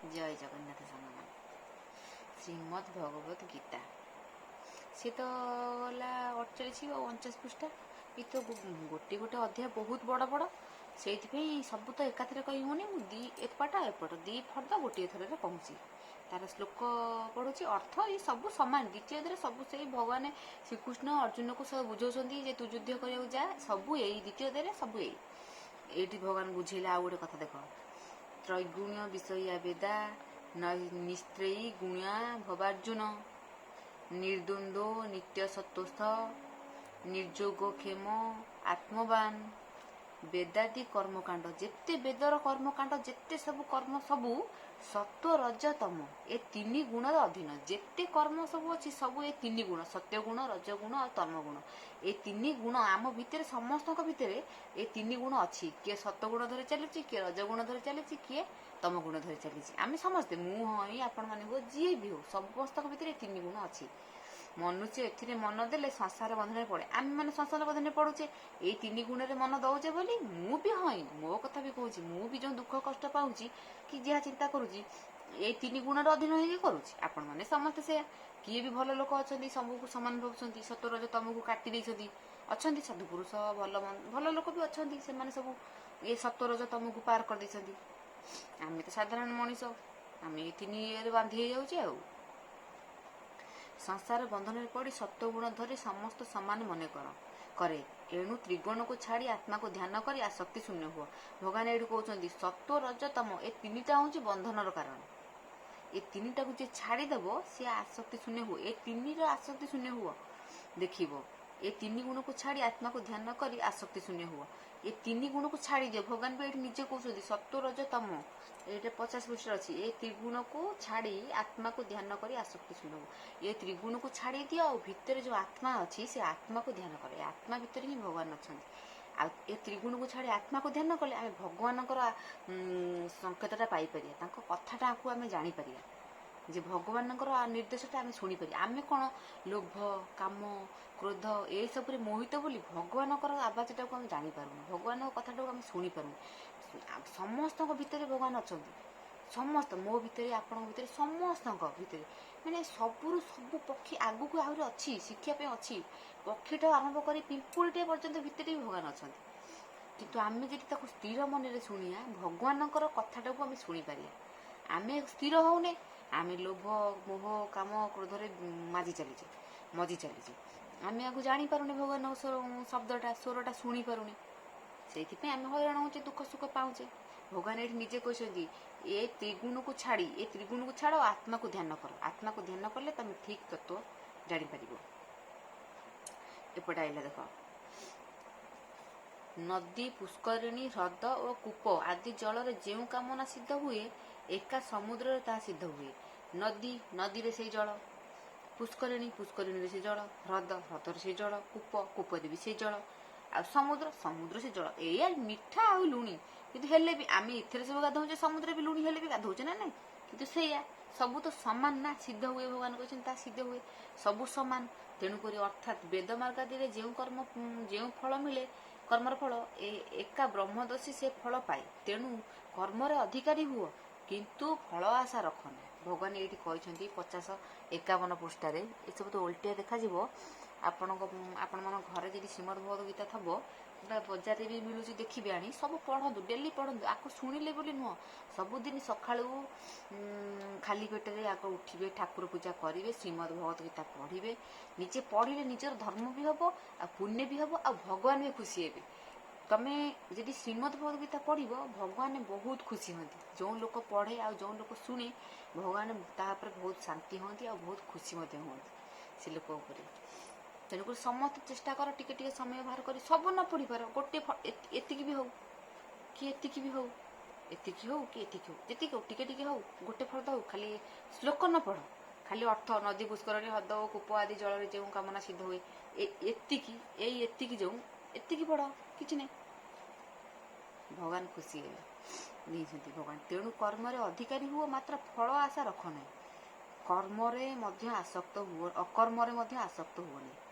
जय जगन्नाथ सामान श्रीमद् भगवत गीता सी तो गला 48 और 49 पृष्ठा ये तो गोटे गोटे अध्याय बहुत बड़ बड़ से सब तो एकाथरे कही होनी दी एपटा एपट दी फर्द गोटे थर कहूँ तार श्लोक पढ़ुची अर्थ ये सब सामान द्वितीय सब से भगवान श्रीकृष्ण अर्जुन को सब बुझाऊँ तू युद्ध कर जा सब यही द्वितीय सब यही भगवान बुझेला आ गोटे कथा देख त्रैगुण्य विषया वेदा निस्त्रेयी गुण्या भवार्जुन निर्द्वंद्व नित्य सत्वस्थ निर्जोग क्षेम आत्मवान वेदादि कर्मकांड जेते वेदर कर्मकांड जेते सब कर्म सबू सत्व रज तम ए तीन गुण अधीन जेते कर्म सब अच्छी सब ए तीन गुण सत्य गुण रज गुण और तम गुण ए तीन गुण आम भितर समस्त भितर ए तीन गुण अच्छी किए सत्य गुण धरी चलुची किए रज गुण धरी चलुची किए तम गुण धरी चली आम समस्ते मु हई आपण मैंने हो जी भी हो समस्त भितर तीन गुण अच्छी मनुष्य एथिरे मन देले संसार बंधन पड़े आम मैंने संसार बंधन पड़ुचे ये तीन गुण मन दौचे बोली मु भी हई मो कथा भी कहूँ मु भी जो दुख कष्ट पाऊँगी कि जहाँ चिंता करुँची ये तीन गुण अधीन होगी करुँची आपण मैंने समस्ते से किए भी भल लोक अच्छा सबको सामान भावुं सत्वर जो तुमको काटी अच्छा साधु पुरुष भल भल लोक भी अच्छा से सब ये सत्वर जो तुमको पार कर आम तो साधारण मनीष आम ये तीन ये बांधि जाऊे आ संसार बंधन में पड़ी सत्वगुण धरी समस्त समान मन करे एणु त्रिगुण को छाड़ी आत्मा को ध्यान कर आसक्ति शून्य हुआ भगवान ये कहते सत्व रज तम ए तीन टा हूँ बंधनर कारण ये तीन टा को छाड़ीदेव सी आसक्ति शून्य हुए ए तीन आसक्ति शून्य हुआ देखिए ये तीन गुण को छाड़ी आत्मा को ध्यान कर आसक्ति शून्य हुआ ये तीन गुण को छाड़ी दियो भगवान भी ये निजे कहते सत्व रज तम ये 50 पृष्ठ अच्छी ये त्रिगुण को छाड़ी आत्मा को ध्यान कर आसक्ति शून्य हुआ ये त्रिगुण को छाड़ी दियो और भितर जो आत्मा अच्छी से आत्मा को ध्यान करे आत्मा भितर ही भगवान अच्छा ए त्रिगुण को छाड़ी आत्मा को ध्यान कले आम भगवान संकेतटा पाइपर कथाटा को आम जापर जे भगवान निर्देशटा आम शुणिपर आम कौन लोभ काम क्रोध ये सब मोहित बोली भगवान आवाजटा को आम जापारूँ भगवान कथाटा को आम शुणिपारूँ समस्त भितर भगवान अच्छा समस्त मो भितर आपण भितर समस्त भितर मैंने सबू सब पक्षी आगू को आहरी अच्छी शिक्षापी अच्छी पक्षीटा आरंभ कर पिंपुड़े पर्यटन भितर भी भगवान अच्छा किंतु आम जी स्थिर मन में शुणिया भगवान कथाटा को आम शुणिपार आम स्थिर होने आम लोभ मोह काम क्रोधरे मजी चलीचे आम आपको जापारूने भगवान शब्दटा स्वरटा शुणी पारूनी से आम हईराण होचे दुख सुख पाऊचे भगवान ये निजे कहते ये त्रिगुण को छाड़ी ये त्रिगुण को छाड़ आत्मा को ध्यान कर आत्मा को ध्यान कले तुम ठीक तत्व जापर एपटे आइला देख नदी पुष्करिणी ह्रद और कूप आदि जल जो कामना सिद्ध हुए एका समुद्र ता सिद्ध हुए नदी नदी रे से जल पुष्करिणी पुष्करिणी से जल ह्रद ह्रद से जल कूप कूप भी से जल आ समुद्र समुद्र से जल ये मीठा आ लुणी कि हेले भी आम इथे सब गाधौचे समुद्र भी लुणी हेले भी गाधौचे ना ना कि सब तो सामान ना सिद्ध हुए भगवान कहते सिद्ध हुए सबू सामान तेणुक अर्थात वेद मार्गादी जो कर्म जो फल मिले कर्मर फल एका ब्रह्मदर्शी से फल पाए तेणु कर्मर अधिकारी हुआ किंतु फल आशा रखना भगवान ये कहते 50-51 पृष्ठार ये सब तो उल्टिया देखा आपण मन घर जी श्रीमद् भगवत गीता थब गोटा बजार भी मिलूँ देखिए आनी सब पढ़ु डेली पढ़ु आपको शुणिले बोली नुह सबुदिन सका खाली पेटे आग उठे ठाकुर पूजा करेंगे श्रीमद् भगवत गीता पढ़े निजे पढ़ले निजर धर्म भी हम आ पुण्य भी हम आ भगवान भी खुशी हे तुम्हें जदि श्रीमद् भगवत गीता पढ़ भगवान बहुत खुशी हाँ जो लोग पढ़े आ जो लोग शुणे भगवान तापर बहुत शांति हाँ आ बहुत खुशी हाँ से लोक तेणुक समस्त चेष्टा कर टिके समय बाहर कर सब न पढ़ी पार गोटे एतिक भी हो कि एतिक भी हो एतिक हो कि एतिक हो जी हो टिके हो गोटे फल हो खाली श्लोक न पढ़ खाली अर्थ नदी पुष्करणी ह्रद कूप आदि जल जो कामना सिद्ध हुए एतिक जो एतिक पढ़ कि नहीं भगवान खुशी है भगवान तेणु कर्म अधिकारी हुआ मात्र फल आशा रख ना कर्म आसक्त हुआ अकर्म आसक्त हुआ नहीं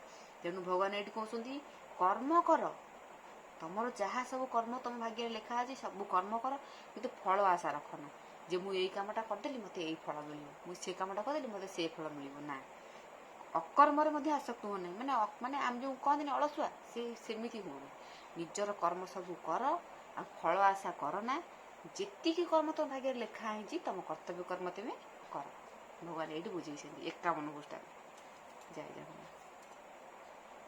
तेणु भगवान ये कहते कर्म कर तुम जहाँ सब कर्म तुम भाग्य लिखा है सब कर्म कर कि फल आशा रखना ଯେ ମୁଁ ଏଇ କାମଟା କରିଦେଲି ମୋତେ ଏଇ ଫଳ ମିଳିବ, ମୁଁ ସେ କାମଟା କରିଦେଲି ମୋତେ ସେ ଫଳ ମିଳିବ ନା। ଅକର୍ମରେ ମଧ୍ୟ ଆସକ୍ତ ହୁଅ ନାହିଁ, ମାନେ ଆମେ ଯେଉଁ କହନ୍ତିନି ଅଳସୁଆ, ସେମିତି ହୁଅନି। ନିଜର କର୍ମ ସବୁ କର, ଆଉ ଫଳ ଆଶା କର ନା। ଯେତିକି କର୍ମ ତମ ଭାଗ୍ୟରେ ଲେଖା ହେଇଛି ତମ କର୍ତ୍ତବ୍ୟ କର୍ମ ତେବେ କର। ଭଗବାନ ଏଇଠି ବୁଝେଇଛନ୍ତି 51 ପୃଷ୍ଠାରେ। ଜୟ ଜଗନ୍ନାଥ।